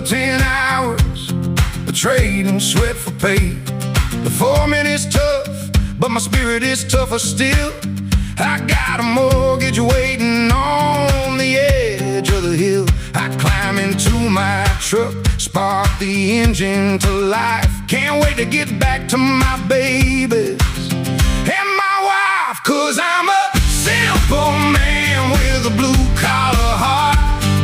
another 10 hours of trading sweat for pay. The foreman is tough, but my spirit is tougher still. I got a mortgage waiting on the edge of the hill. I climb into my truck, spark the engine to life. Can't wait to get back to my babies and my wife, 'cause I'm a simple man with a blue-collar heart,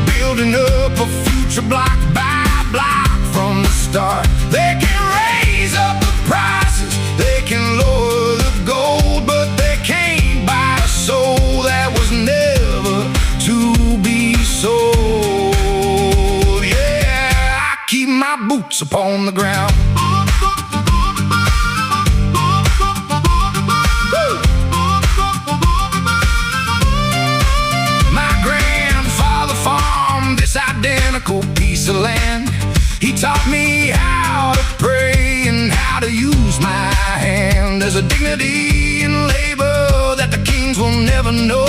building up a future block by block from the start. They can raise up the prices, they can lower the gold, but they can't buy a soul that was never to be sold. Yeah, I keep my boots upon the ground. Identical piece of land. He taught me how to pray and how to use my hand. There's a dignity in labor that the kings will never know,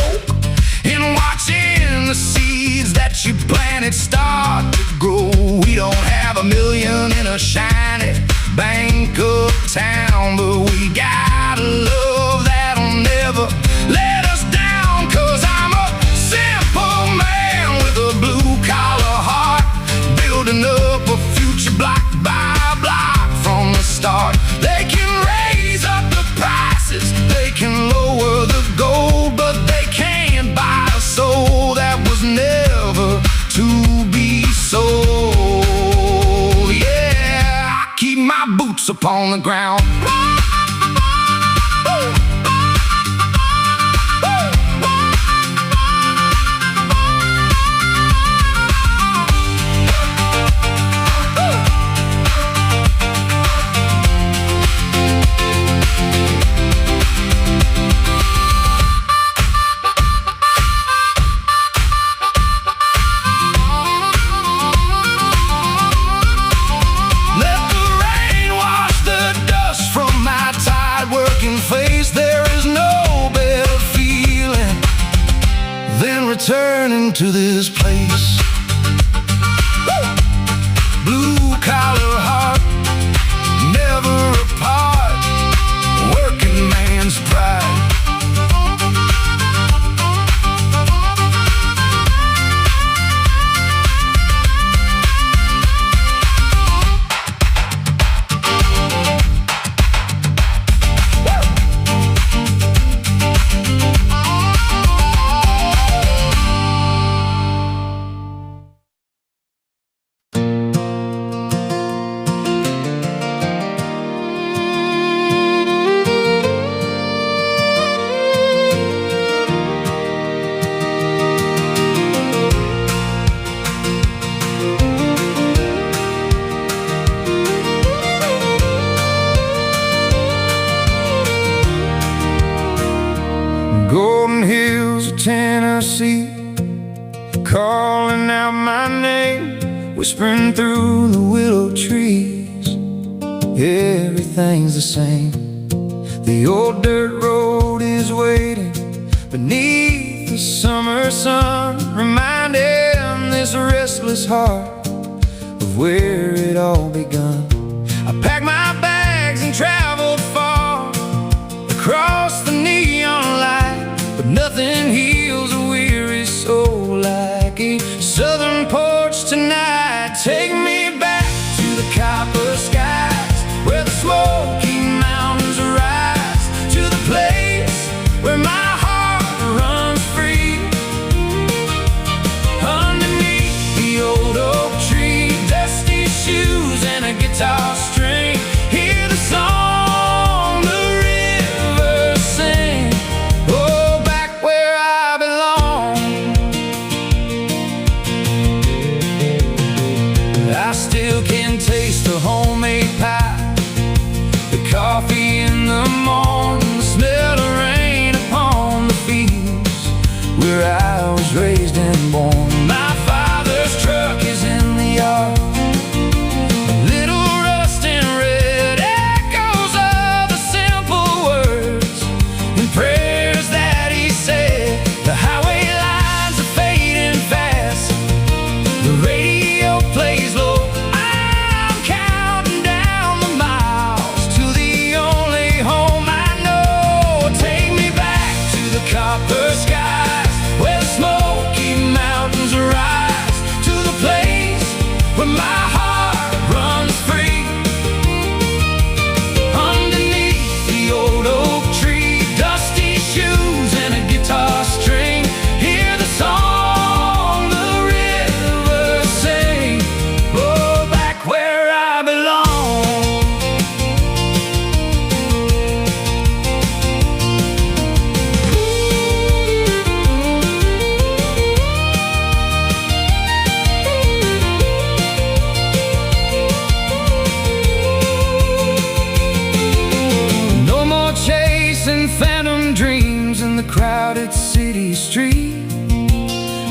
in watching the seeds that you planted start to grow. We don't have a million in a shiny bank uptown, but we got a love that'll never let us down, 'cause I'm a simple man with a blue-collar heart, building up a future block by block from the start. They can raise up the prices, they can lower the gold, but they can't buy a soul that was never to be sold. Yeah, I keep my boots upon the ground. There is no better feeling than returning to this place. Blue-collar heart, never apart, working man's pride. Golden hills of Tennessee, calling out my name, whispering through the willow trees. Everything's the same. The old dirt road is waiting beneath the summer sun, reminding this restless heart of where it all begun. I packed my bags and traveled far across the neon light, but nothing heals a weary soul like a southern porch tonight. Take me back to the copper skies, where the smoky mountains rise, to the place where my heart runs free. Underneath the old oak tree, dusty shoes and a guitar string, hear the song the river sing. Oh, back where I belong. I still can taste the homemade pie, the coffee in the morning, the smell of rain upon the fields where I was raised and born. My father's truck is in the yard, a little rust and red echoes of the simple words and prayers that he said. The highway lines are fading fast, the radio plays low, crowded city street.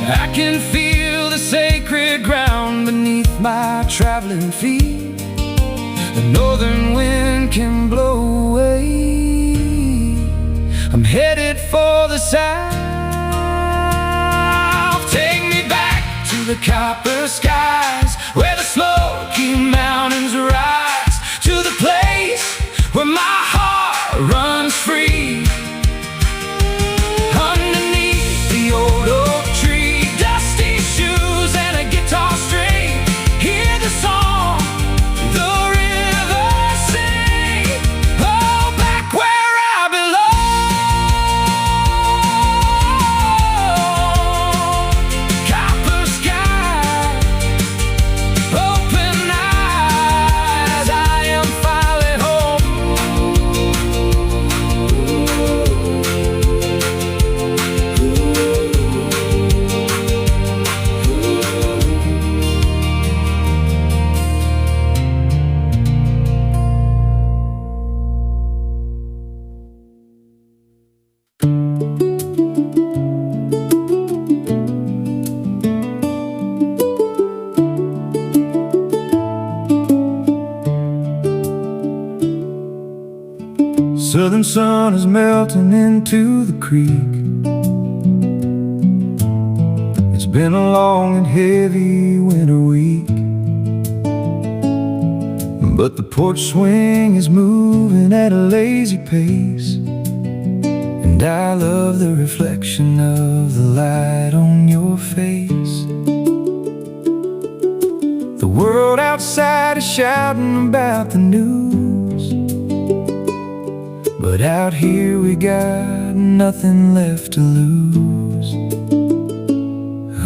I can feel the sacred ground beneath my traveling feet. The northern wind can blow away. I'm headed for the south. Take me back to the copper skies, where the smoky mountains rise, to the place where my heart runs free. Underneath the old oak tree, dusty shoes and a guitar string, hear the song the river sing. Oh, back where I belong. Copper sky, open eyes, I am finally home. Southern sun is melting into the creek. It's been a long and heavy winter week, but the porch swing is moving at a lazy pace, and I love the reflection of the light on your face. The world outside is shouting about the news, but out here we got nothing left to lose.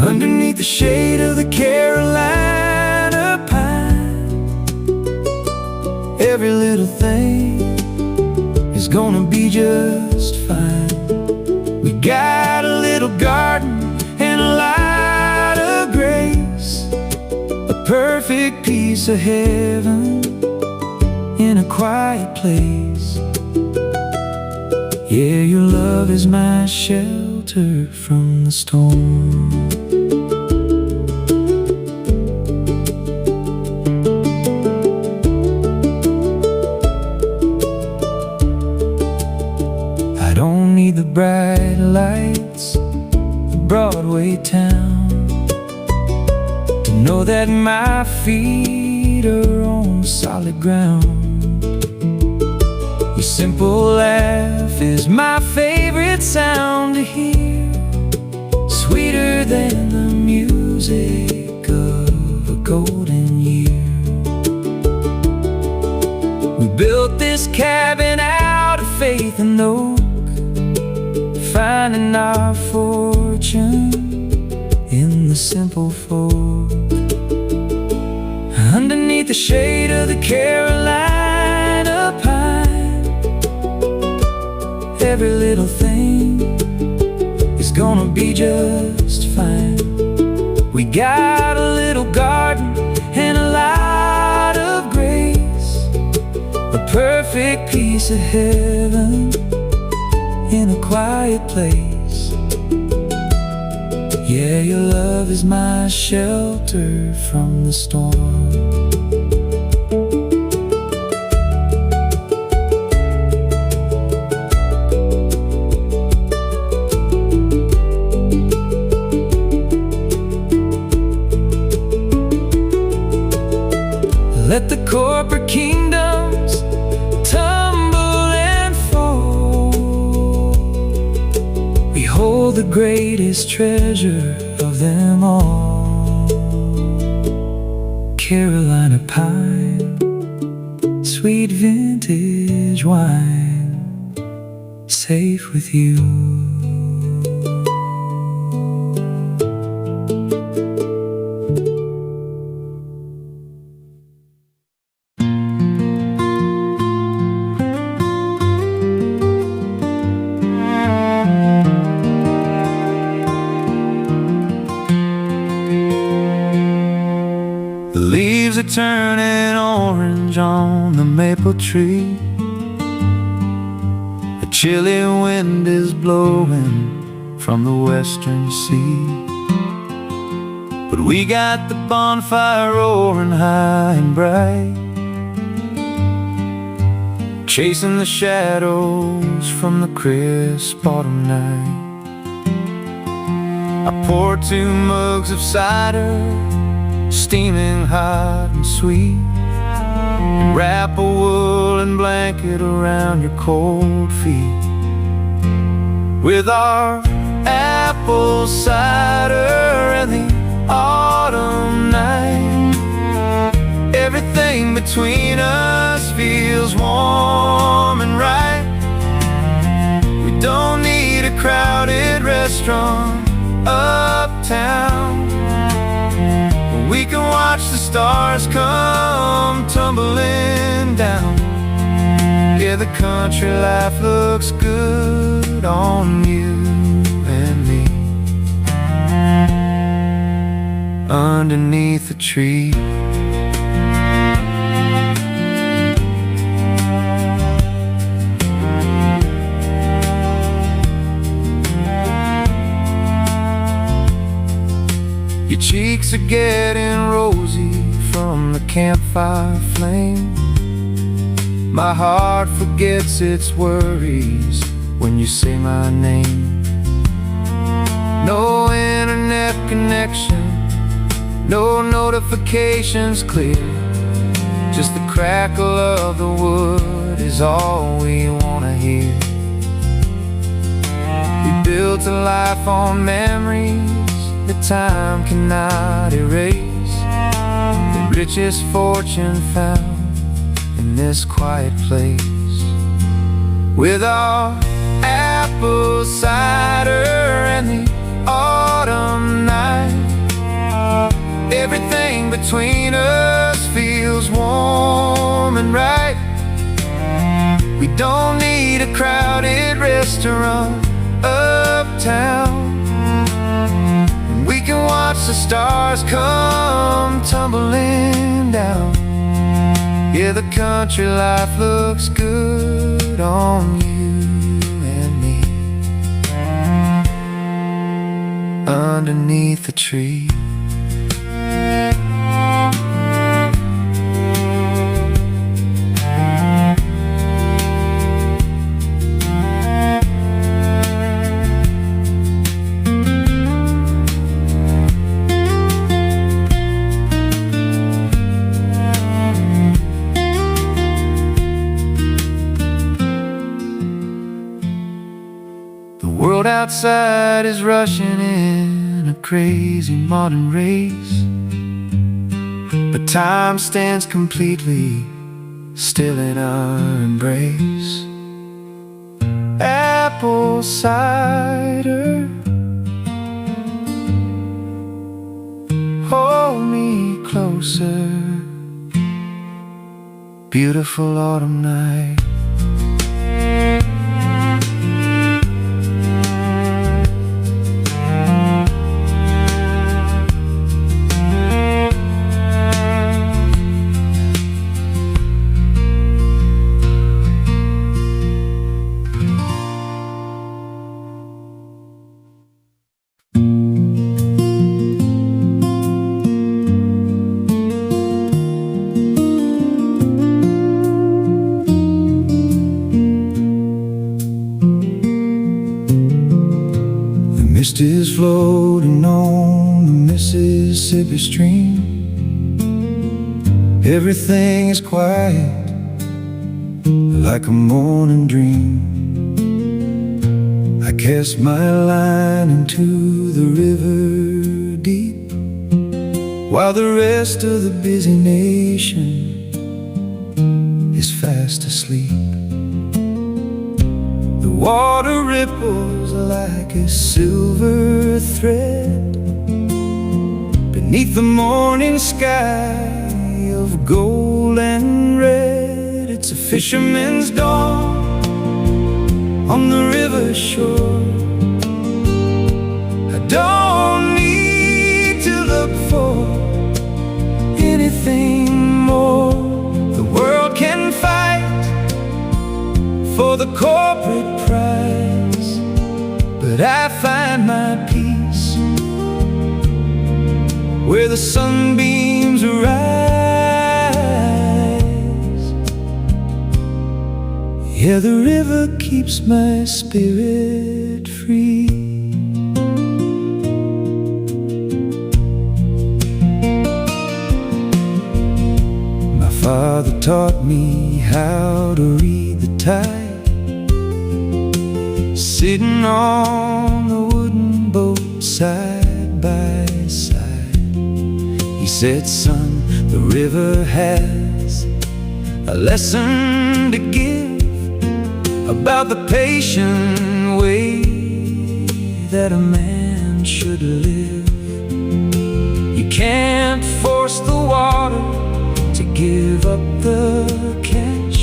Underneath the shade of the Carolina pine, every little thing is gonna be just fine. We got a little garden and a lot of grace, a perfect piece of heaven in a quiet place. Yeah, your love is my shelter from the storm. I don't need the bright lights of Broadway town to know that my feet are on solid ground. Your simple laugh is my favorite sound to hear, sweeter than the music of a golden year. We built this cabin out of faith and oak, finding our fortune in the simple folk. Underneath the shade of the Carolina pine, every little thing is gonna be just fine. We got a little garden and a lot of grace, a perfect piece of heaven in a quiet place. Yeah, your love is my shelter from the storm. Let the corporate kingdoms tumble and fall. We hold the greatest treasure of them all. Carolina pine, sweet vintage wine, safe with you. The leaves are turning orange on the maple tree. A chilly wind is blowing from the western sea, but we got the bonfire roaring high and bright, chasing the shadows from the crisp autumn night. I pour 2 mugs of cider, steaming hot and sweet, and wrap a woolen blanket around your cold feet. With our apple cider and the autumn night, everything between us feels warm and right. We don't need a crowded restaurant uptown, we can watch the stars come tumbling down. Yeah, the country life looks good on you and me, underneath the tree. Your cheeks are getting rosy from the campfire flame. My heart forgets its worries when you say my name. No internet connection, no notifications clear, just the crackle of the wood is all we wanna hear. We built a life on memories that time cannot erase, the richest fortune found in this quiet place. With our apple cider and the autumn night, everything between us feels warm and right. We don't need a crowded restaurant uptown, we can watch the stars come tumbling down. Yeah, the country life looks good on you and me, underneath the tree. The world outside is rushing in a crazy modern race, but time stands completely still in our embrace. Apple cider, hold me closer, beautiful autumn night. Mist is floating on the Mississippi stream. Everything is quiet, like a morning dream. I cast my line into the river deep, while the rest of the busy nation is fast asleep. The water ripples like a silver thread beneath the morning sky of gold and red. It's a fisherman's dawn on the river shore. I don't need to look for anything more. The world can fight for the corporate prize, but I find my peace where the sunbeams rise. Yeah, the river keeps my spirit free. My father taught me how to read the tide, sitting on the wooden boat side by side. He said, son, the river has a lesson to give about the patient way that a man should live. You can't force the water to give up the catch.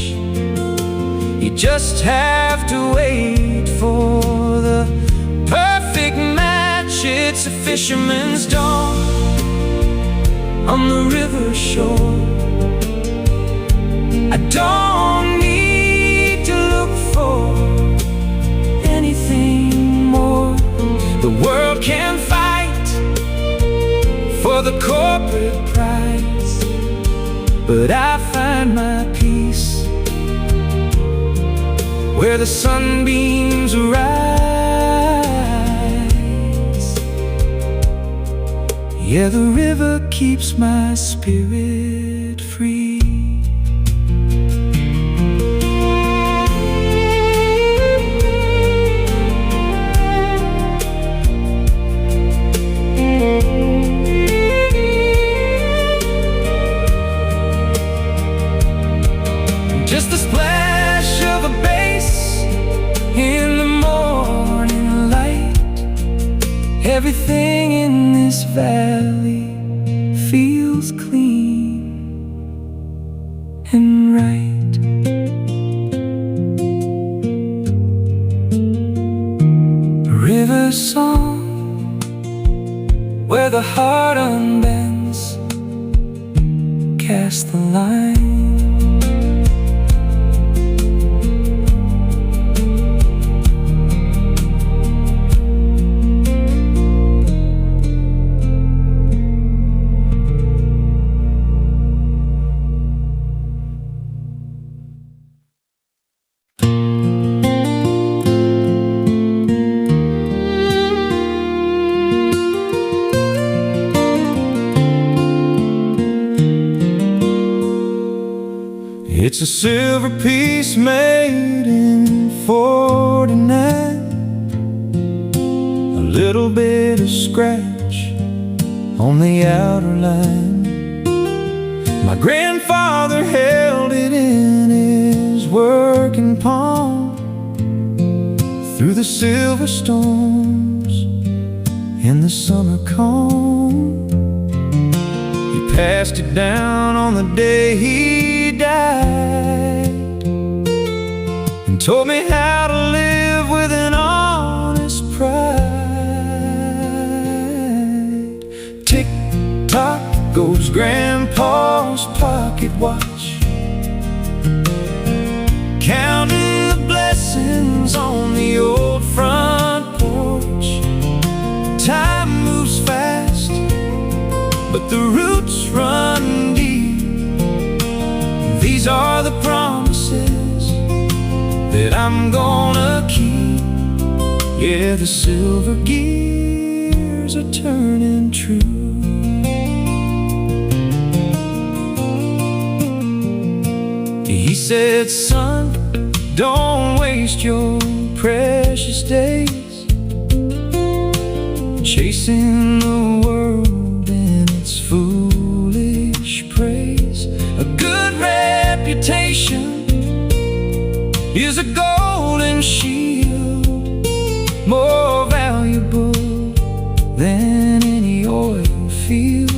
You just have to wait for the perfect match. It's a fisherman's dawn on the river shore. I don't need to look for anything more. The world can fight for the corporate prize, but I find my peace where the sunbeams rise. Yeah, the river keeps my spirit free. Just the splash of a bass in the morning light. Everything in this valley feels clean and right. A river song where the heart unbends, cast the line. It's a silver piece made in 49, a little bit of scratch on the outer line. My grandfather held it in his working palm through the silver storms in the summer calm. He passed it down on the day he died and told me how to live with an honest pride. Tick-tock goes Grandpa's pocket watch, counting the blessings on the old front porch. Time moves fast, but the roots run deep. These are the promises that I'm gonna keep. Yeah, the silver gears are turning true. He said, son, don't waste your precious days chasing the world and its foolish praise. A good reputation is a golden shield, more valuable than any oil field.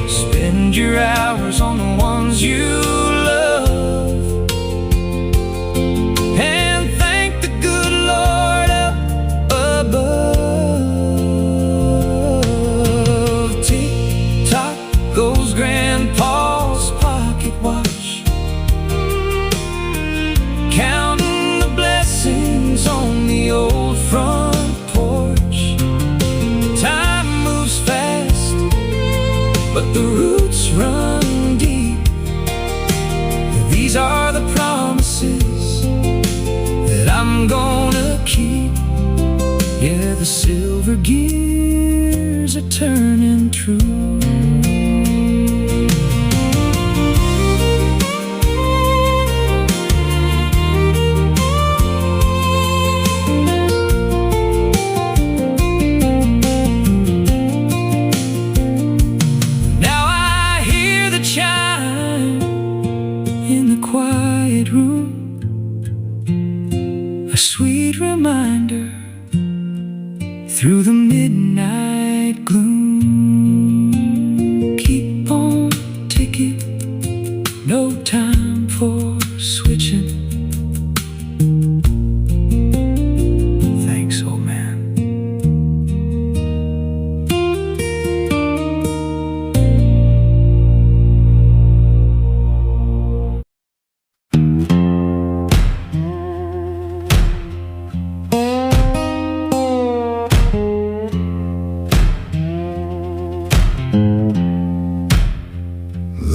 Spend your hours on the ones you love and thank the good Lord up above. Tick-tock goes Grandpa's pocket watch, the roots run deep. These are the promises that I'm gonna keep. Yeah, the silver gears are turning true. Now I hear the chime in the quiet room, a sweet reminder through the midnight gloom. Keep on ticking, no time for switching. Thanks, old man.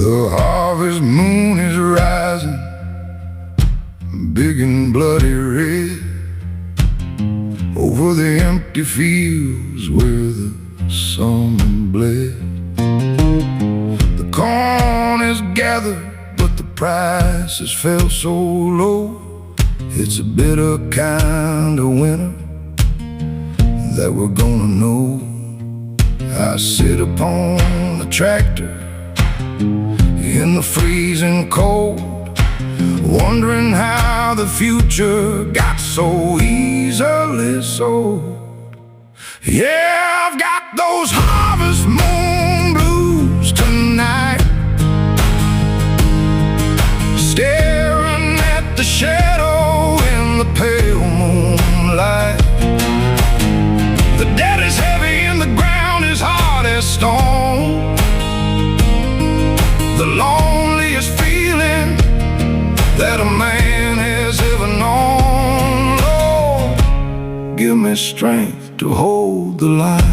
The harvest moon is rising, big and bloody red, over the empty fields where the summer bled. The corn is gathered, but the prices fell so low. It's a bitter kind of winter that we're gonna know. I sit upon the tractor in the freezing cold, wondering how the future got so easily sold. Yeah, I've got those harvest moon blues tonight, staring at the shadow in the pale moonlight. The debt is heavy and the ground is hard as stone. The loneliest feeling that a man has ever known. Lord, give me strength to hold the line.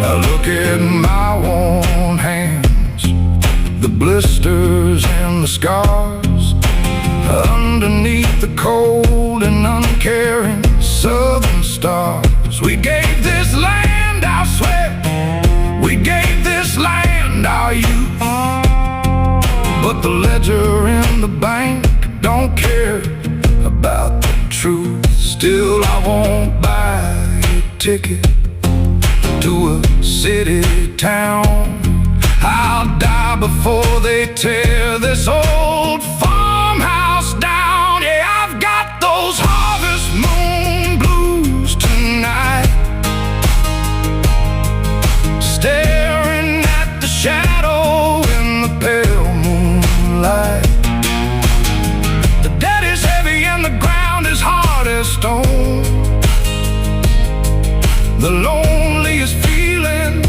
I look at my worn hands, the blisters and the scars, underneath the cold and uncaring southern stars. We gave this land our sweat, we gave this land our youth, but the ledger in the bank don't care about the truth. Still I won't buy a ticket to a city town. I'll die before they tear this old farmhouse down. Yeah, I've got those harvest moon blues tonight, staring at the shadow in the pale moonlight. The debt is heavy and the ground is hard as stone. The loneliest feeling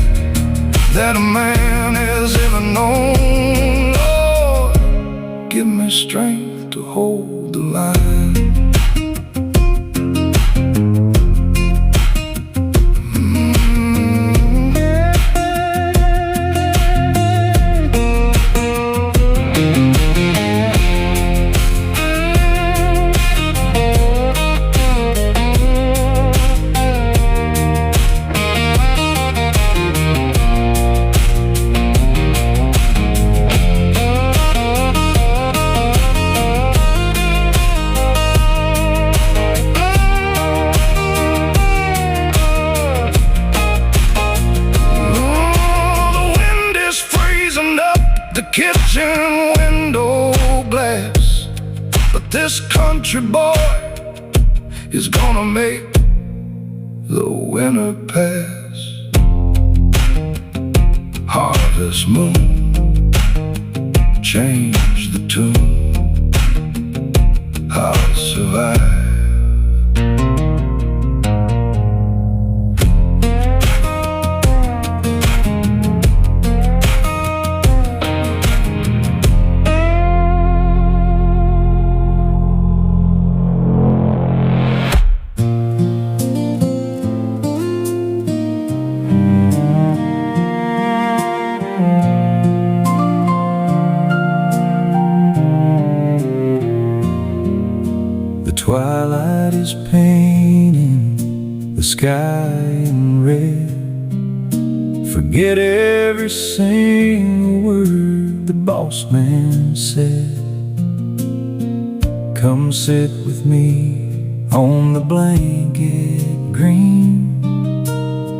that a man has ever known. Lord, give me strength to hold the line. The kitchen window glass, but this country boy is gonna make the winter pass. Harvest moon, change the tune, I'll survive. sky in red. Forget every single word the boss man said. Come sit with me on the blanket green,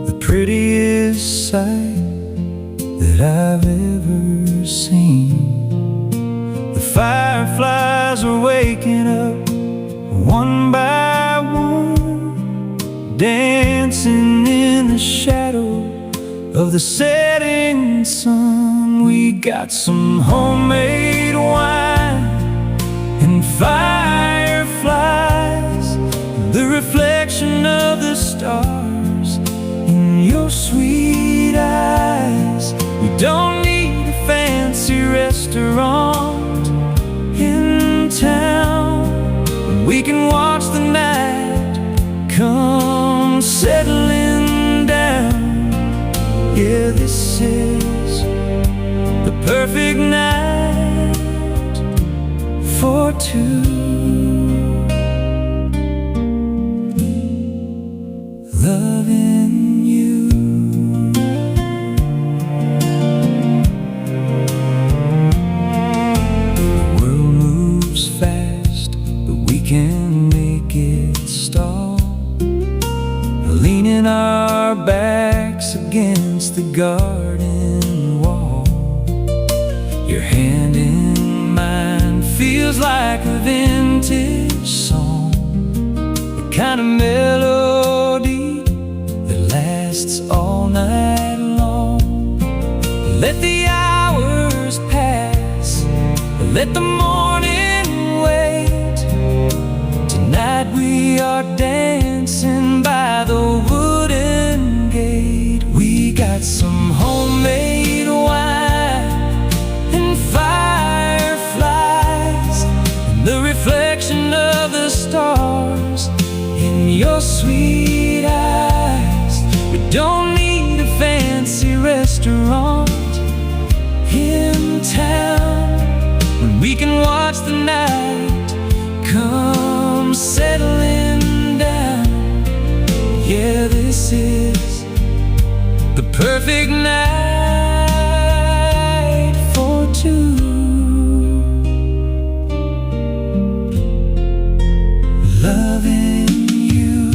the prettiest sight that I've ever seen. The fireflies are waking up one by one, dancing in the shadow of the setting sun. We got some homemade wine and fireflies, the reflection of the stars in your sweet eyes. We don't need a fancy restaurant in town, we can watch the night come settling down. Yeah, this is the perfect night for two. Loving you. The world moves fast, but we can make it stall, leaning our backs against the garden wall. Your hand in mine feels like a vintage song, the kind of melody that lasts all night long. Let the hours pass, let the morning wait. Tonight we are dancing by the wooden gate. We got some homemade wine and fireflies, and the reflection of the stars in your sweet eyes. We don't need a fancy restaurant in town, when we can watch the night come settling down. Yeah, this is the perfect night for two. Loving you.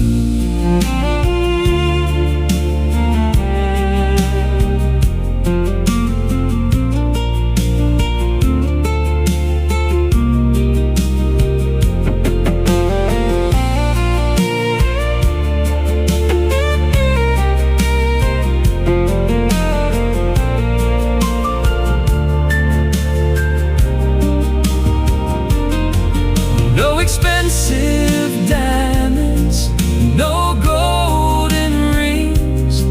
No expensive diamonds, no golden rings,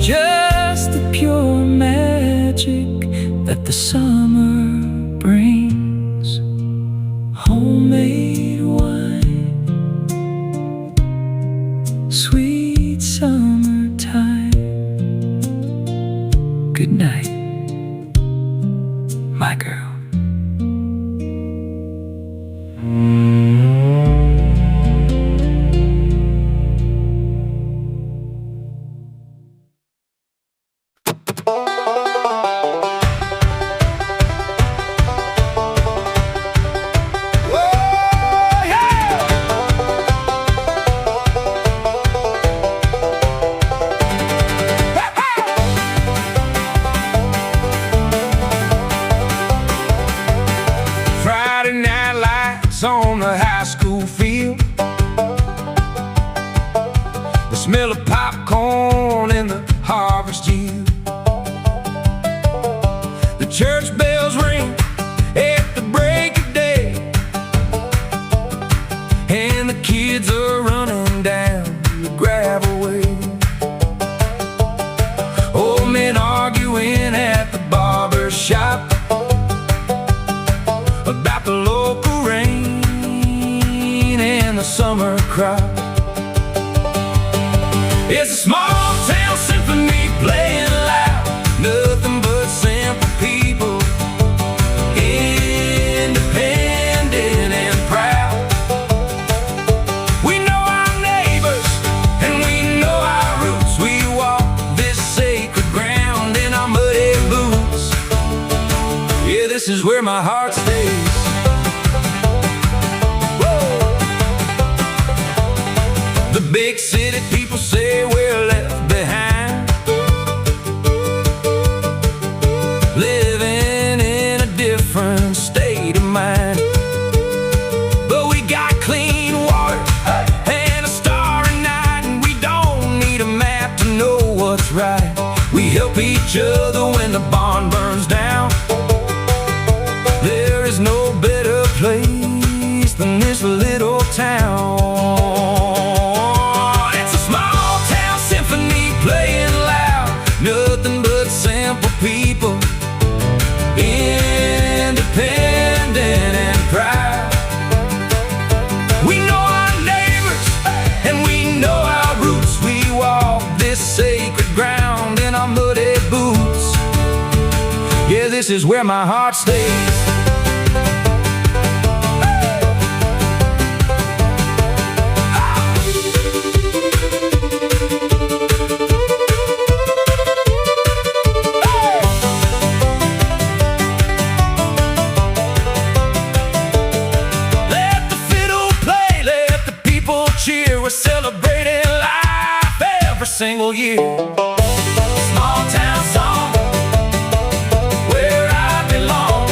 just the pure magic that the summer brings. Homemade wine, sweet summertime. Good night, my girl. Friday night lights on the high school field, the smell of popcorn in the harvest yield. The church bells ring at the break of day, and the kids are running down the gravel way. Old men arguing at the barber shop about the local rain and the summer crop. It's a small town symphony playing loud, nothing but simple people, independent and proud. We know our neighbors and we right. We help each other when the barn burns down. There is no better place than this little town. It's a small town symphony playing loud. Nothing but simple people, independent and proud. We know our neighbors and we know our roots. We walk this sacred ground in our muddy boots. Yeah, this is where my heart stays. We're celebrating life every single year. Small town song, where I belong.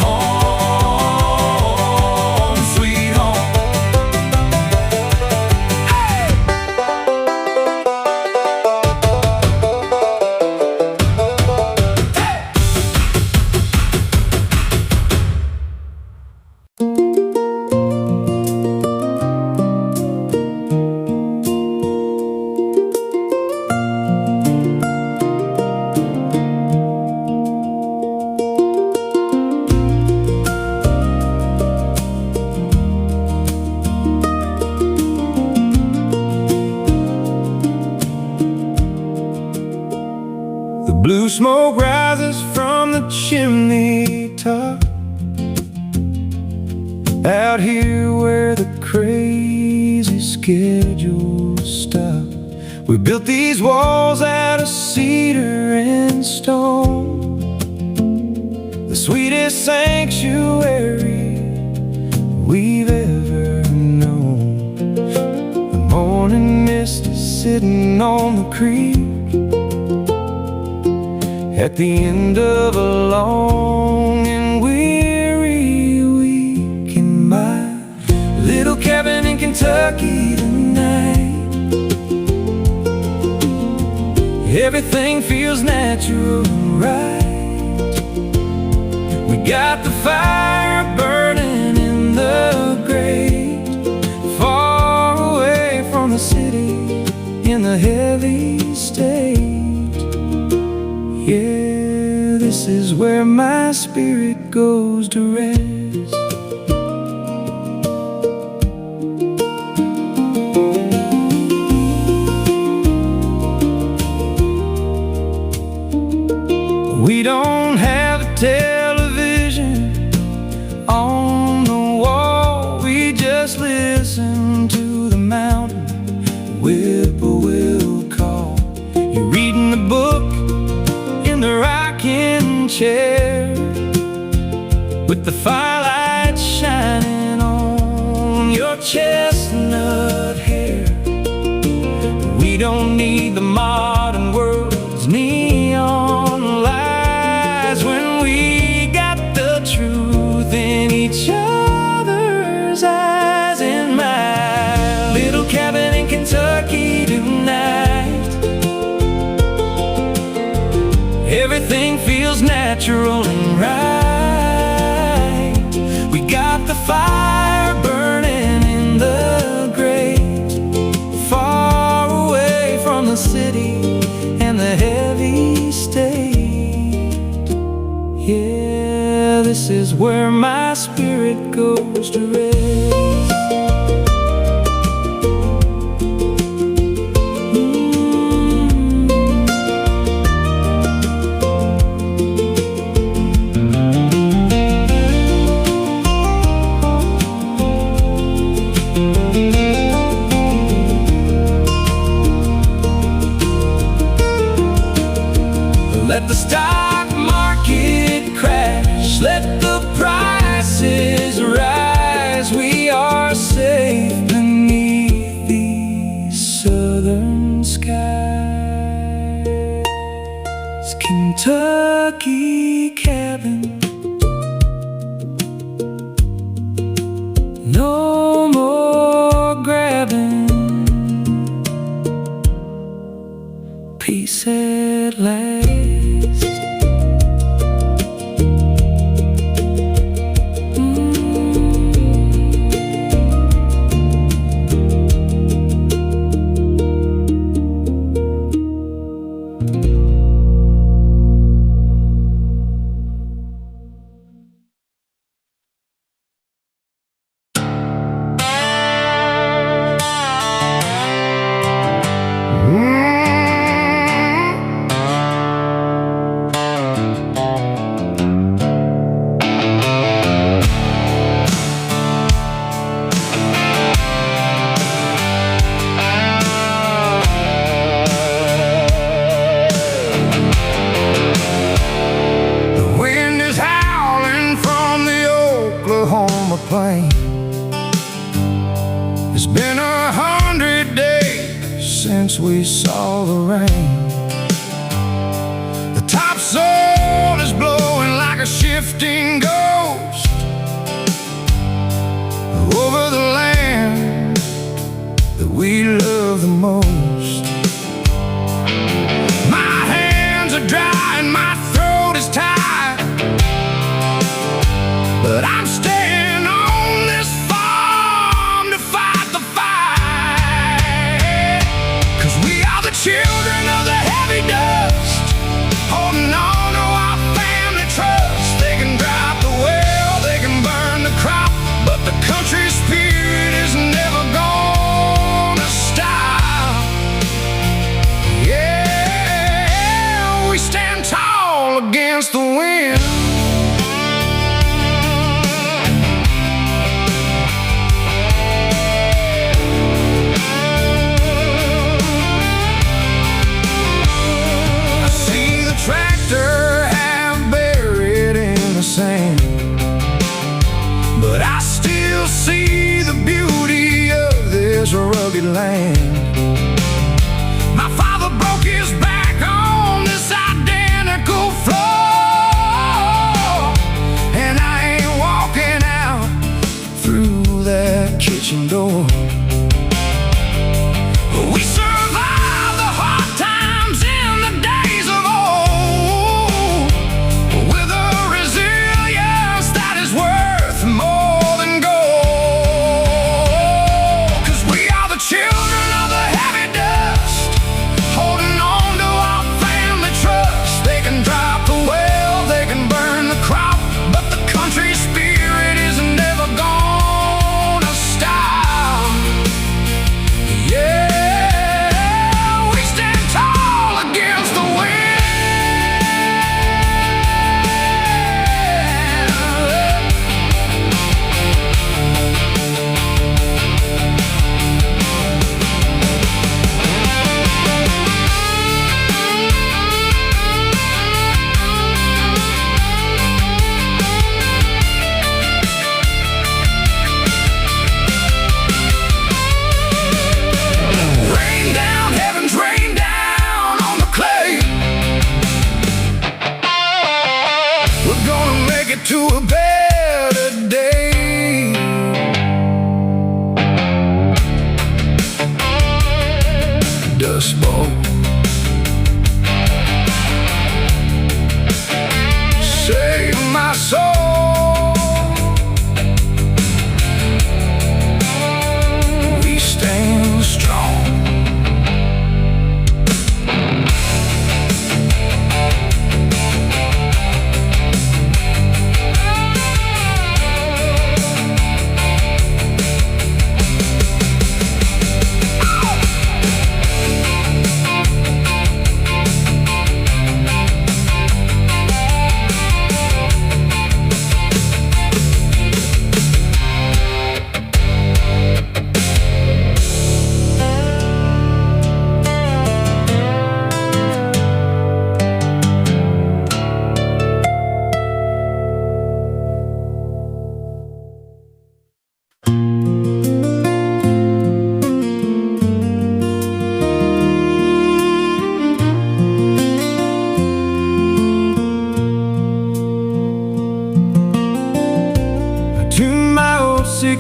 Home, sweet home. Hey! Blue smoke rises from the chimney top, out here where the crazy schedules stop. We built these walls out of cedar and stone, the sweetest sanctuary we've ever known. The morning mist is sitting on the creek at the end of a long and weary week. In my little cabin in Kentucky tonight, everything feels natural and right. We got the fire burning in the grate, far away from the city in the heavy state. Yeah, this is where my spirit goes to rest. We don't have a television on the wall. We just listen to the mountain whippoorwill call. You're reading the book in the rocking chair, with the firelight shining on your chestnut hair. We don't need the modern world's neon lights when we got the truth in each other's eyes. In my little cabin in Kentucky tonight, everything feels natural and right. We got the fire burning in the grate, far away from the city and the heavy state. Yeah, this is where my spirit goes to rest. Let the stock market crash, let the prices rise. We are safe beneath these southern skies. Kentucky cabin, no more grabbing peace at last. It's been 100 days since we saw the rain. The topsoil is blowing like a shifting ghost over the land that we love the most. My hands are dry and my throat is tied, but I'm staying on this farm to fight the fight. 'Cause we are the children of the heavy dust, holding on to our family trust. They can drop the well, they can burn the crop, but the country spirit is never gonna stop. Yeah, we stand tall against the wind. Tractor half buried in the sand, but I still see the beauty of this rugged land. My father broke his back on this identical floor, and I ain't walking out through that kitchen door. We survived the hard times in the days of old, with a resilience that is worth more than gold. 'Cause we are the children of the heavy dust, holding on to our family trust. They can drop the well, they can burn the crop, but the country spirit is never gonna stop. Yeah, to a better day. Dust Bowl, save my soul. We stand strong.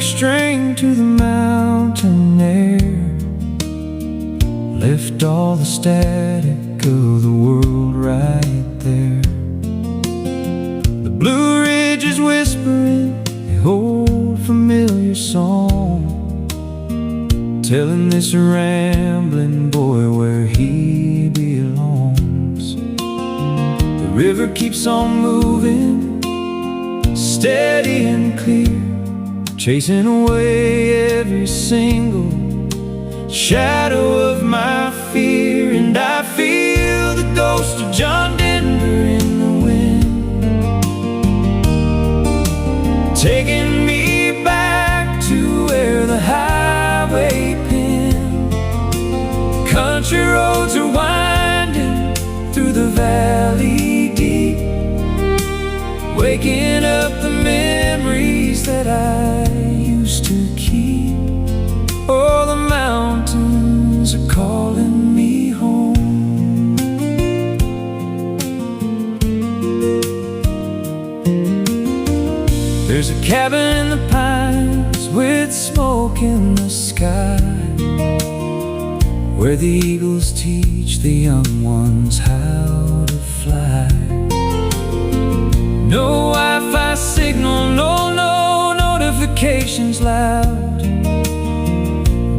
String to the mountain air, lift all the static of the world right there. The Blue Ridge is whispering the old familiar song, telling this rambling boy where he belongs. The river keeps on moving, steady and clear, chasing away every single shadow of my fear. And I feel the ghost of John Denver in the wind, taking me back to where the highway pinned. Country roads are winding through the valley deep, waking up the memories that I used to keep. Oh, the mountains are calling me home. There's a cabin in the pines with smoke in the sky, where the eagles teach the young ones how to fly. No Wi-Fi signal, no notifications loud,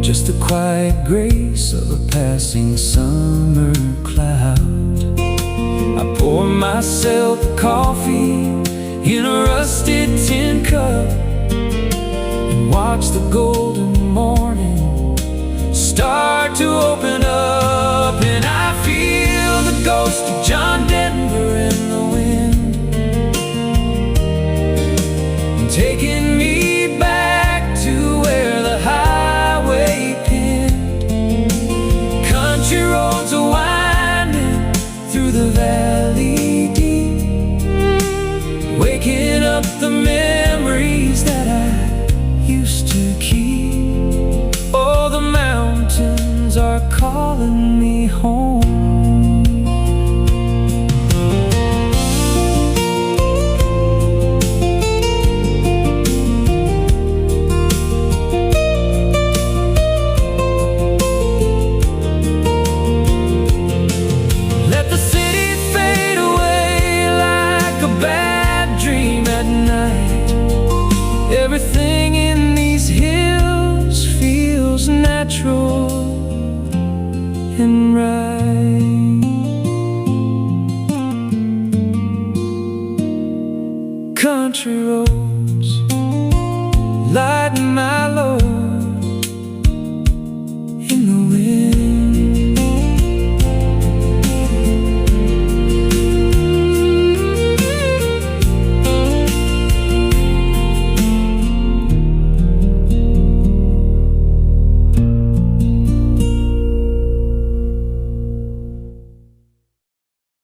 just the quiet grace of a passing summer cloud. I pour myself a coffee in a rusted tin cup and watch the golden morning start to open up. And I feel the ghost of John Denver in the wind, taking me back to where the highway pinned. Country roads are winding through the valley deep, waking up the memories that I used to keep. Oh, the mountains are calling me home. Everything in these hills feels natural and right. Country roads lighten my load,